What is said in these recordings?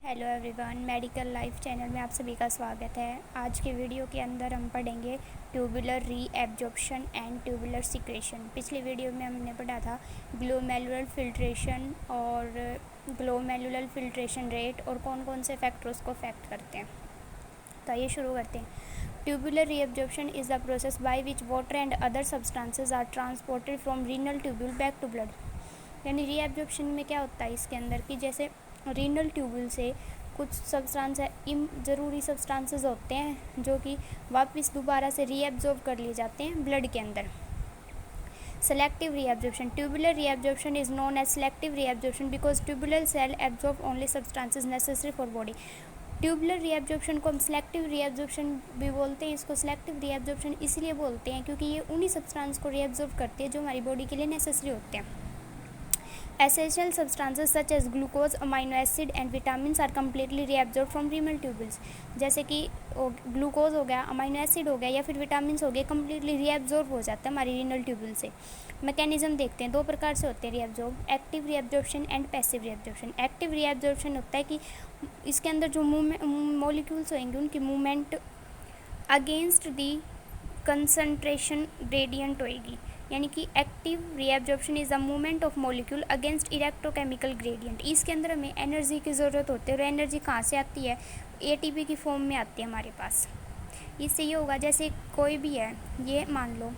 Hello everyone, medical life channel में आप सभी का स्वागत है। आज के वीडियो के अंदर हम पढ़ेंगे tubular reabsorption and tubular secretion. पिछले वीडियो में हमने पढ़ा था ग्लोमेरुलर फिल्ट्रेशन और ग्लोमेरुलर फिल्ट्रेशन रेट और कौन कौन से फैक्टर्स को अफेक्ट करते हैं। तो आइए शुरू करते हैं। Tubular reabsorption is the process by which water and other substances are transported from renal tubule back to blood. यानी रीएब्जॉर्प्शन में क्या होता है इसके अंदर कि जैसे रीनल ट्यूब्यूल से कुछ सब्सटेंस ज़रूरी सब्सटेंसेस होते हैं जो कि वापस दोबारा से रीएब्जॉर्ब कर लिए जाते हैं ब्लड के अंदर। Selective reabsorption, tubular reabsorption is known as selective reabsorption because tubular cell absorb only substances necessary for body. Tubular reabsorption को हम सेलेक्टिव रीएब्जॉर्प्शन भी बोलते हैं। इसको सेलेक्टिव रीएब्जॉर्प्शन इसलिए बोलते हैं क्योंकि ये उन्हीं सब्सटेंस को रीएब्जॉर्ब करती है जो हमारी बॉडी के लिए नेसेसरी होते हैं। Essential substances such as glucose, amino acid and vitamins are completely reabsorbed from renal tubules। जैसे कि ग्लूकोज हो गया, अमाइनो एसिड हो गया या फिर विटामिन्स हो गए, कम्प्लीटली रीएब्जॉर्ब हो जाता है हमारी रीनल ट्यूब्यूल से। मैकेनिज्म देखते हैं, दो प्रकार से होते हैं reabsorb, active reabsorption and passive reabsorption. Active reabsorption होता है कि इसके अंदर जो मॉलिक्यूल्स होंगे उनकी movement against the concentration gradient होएगी। यानी कि active reabsorption is the movement of molecule against electrochemical gradient. इसके अंदर हमें एनर्जी की ज़रूरत होती है और एनर्जी कहाँ से आती है? एटीपी की फॉर्म में आती है हमारे पास। इससे ये होगा जैसे कोई भी है, ये मान लो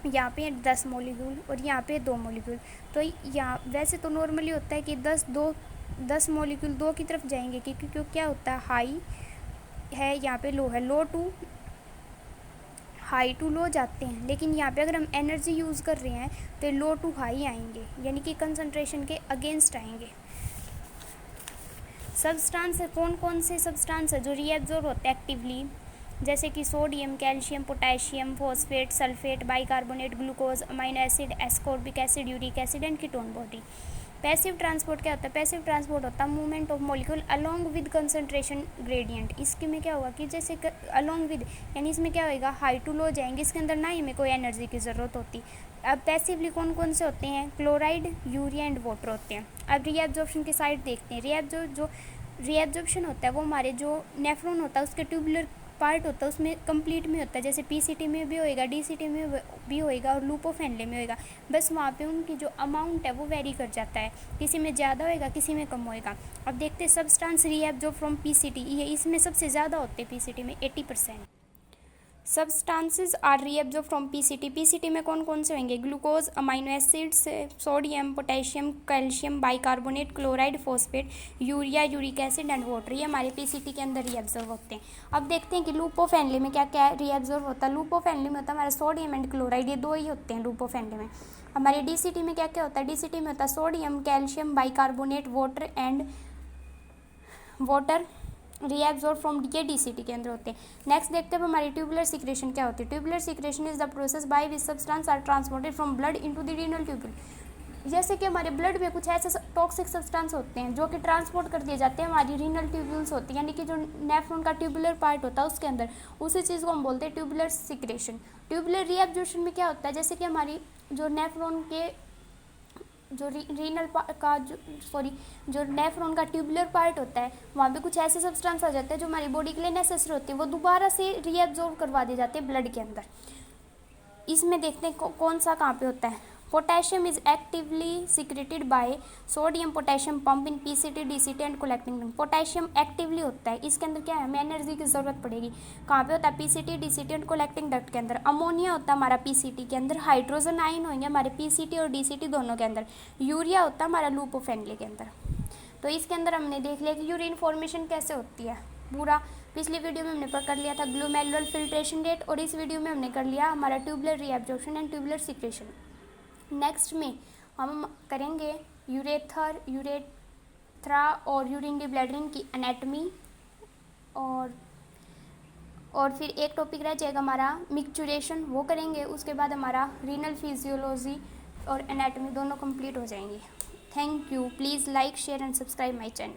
यहाँ पे 10 मॉलिक्यूल और यहाँ पे 2 मॉलिक्यूल, तो यहाँ वैसे तो नॉर्मली होता है कि 10 मॉलिक्यूल 2 की तरफ जाएंगे क्योंकि क्या होता है, हाई है यहाँ पे लो है, लो टू हाई टू लो जाते हैं। लेकिन यहाँ पे अगर हम एनर्जी यूज़ कर रहे हैं तो लो टू हाई आएंगे, यानी कि कंसंट्रेशन के अगेंस्ट आएंगे। सब्सटेंस कौन कौन से सब्सटेंस है जो रीएब्जॉर्ब होते हैं एक्टिवली? जैसे कि sodium, calcium, potassium, phosphate, sulphate, bicarbonate, glucose, amino acid, ascorbic acid, uric acid and ketone body. Passive transport क्या होता है? पैसिव ट्रांसपोर्ट होता है movement of molecule along with concentration gradient. इसके में क्या होगा कि जैसे अलोंग विद, यानी इसमें क्या होएगा, हाई टू लो जाएंगे, इसके अंदर ना ही हमें कोई एनर्जी की ज़रूरत होती। अब पैसिवली कौन कौन से होते हैं? क्लोराइड, यूरिया एंड वाटर होते हैं। अब रीएब्जॉर्प्शन की साइड देखते हैं। जो रीएब्जॉर्प्शन होता है वो हमारे जो नेफ्रॉन होता है उसके ट्यूबुलर पार्ट होता है उसमें कंप्लीट में होता है। जैसे पीसीटी में भी होएगा, डीसीटी में भी होएगा और लूपोफेनले में होएगा। बस वहाँ पे उनकी जो अमाउंट है वो वेरी कर जाता है, किसी में ज़्यादा होएगा, किसी में कम होएगा। अब देखते हैं सब्सटेंस रीएब्जॉर्ब फ्रॉम पीसीटी, ये इसमें सबसे ज़्यादा होते हैं पीसीटी में 80%। Substances are reabsorb from PCT. PCT में कौन कौन से होंगे? Glucose, amino acids, sodium, potassium, calcium, bicarbonate, chloride, phosphate, urea, uric acid and water, ये हमारे पीसीटी के अंदर रीएब्जॉर्ब होते हैं। अब देखते हैं कि लूपोफेनले में क्या क्या रीएब्जॉर्ब होता है। लूपोफेनले में होता है हमारा सोडियम एंड क्लोराइड, ये दो ही होते हैं लूपोफेनले में। हमारे डीसीटी में क्या क्या होता है? डीसीटी में होता है sodium, calcium, bicarbonate, water and water reabsorb from DCT के अंदर होते हैं। नेक्स्ट देखते हैं हमारी ट्यूबुलर सिक्रेशन क्या होती है। Tubular secretion is the process by which substance are transported from blood into the renal tubule. जैसे कि हमारे ब्लड में कुछ ऐसे टॉक्सिक सब्सटेंस होते हैं जो कि ट्रांसपोर्ट कर दिए जाते हैं हमारी रीनल ट्यूब्यूल्स होती है, यानी कि जो नेफ्रॉन का ट्यूबुलर पार्ट होता है उसके अंदर, उसी चीज़ को हम बोलते हैं ट्यूबुलर सिक्रेशन। ट्यूबुलर रीएब्जॉर्प्शन में क्या होता है? जैसे कि हमारी जो नेफ्रॉन के जो जो नेफ्रॉन का ट्यूबुलर पार्ट होता है वहाँ पे कुछ ऐसे सब्सटेंस आ जाते हैं जो हमारी बॉडी के लिए नेसेसरी होती है, वो दोबारा से रीएब्जॉर्ब करवा दिए जाते हैं ब्लड के अंदर। इसमें देखते हैं कौन सा कहाँ पे होता है। Potassium is actively secreted by sodium potassium pump in PCT, DCT and collecting duct. Potassium actively होता है, इसके अंदर क्या है, हमें एनर्जी की जरूरत पड़ेगी। कहाँ पे होता है? PCT, DCT and collecting duct के अंदर। अमोनिया होता है हमारा पीसीटी के अंदर, हाइड्रोजन आयन होंगे हमारे पीसीटी और डीसीटी दोनों के अंदर। यूरिया होता है हमारा लूपोफेनले के अंदर। तो इसके अंदर हमने देख लिया कि यूरिन फॉर्मेशन कैसे होती है पूरा। पिछली वीडियो में हमने कर लिया था ग्लोमेरुलर फिल्ट्रेशन रेट और इस वीडियो में हमने कर लिया हमारा tubular reabsorption and tubular secretion. Next में हम करेंगे यूरेथ्रा और यूरिनरी ब्लैडरिंग की एनाटमी और फिर एक टॉपिक रह जाएगा हमारा मिक्चुरेशन, वो करेंगे। उसके बाद हमारा रीनल फिजियोलॉजी और एनाटमी दोनों कंप्लीट हो जाएंगे। Thank you. Please like, share and subscribe my channel.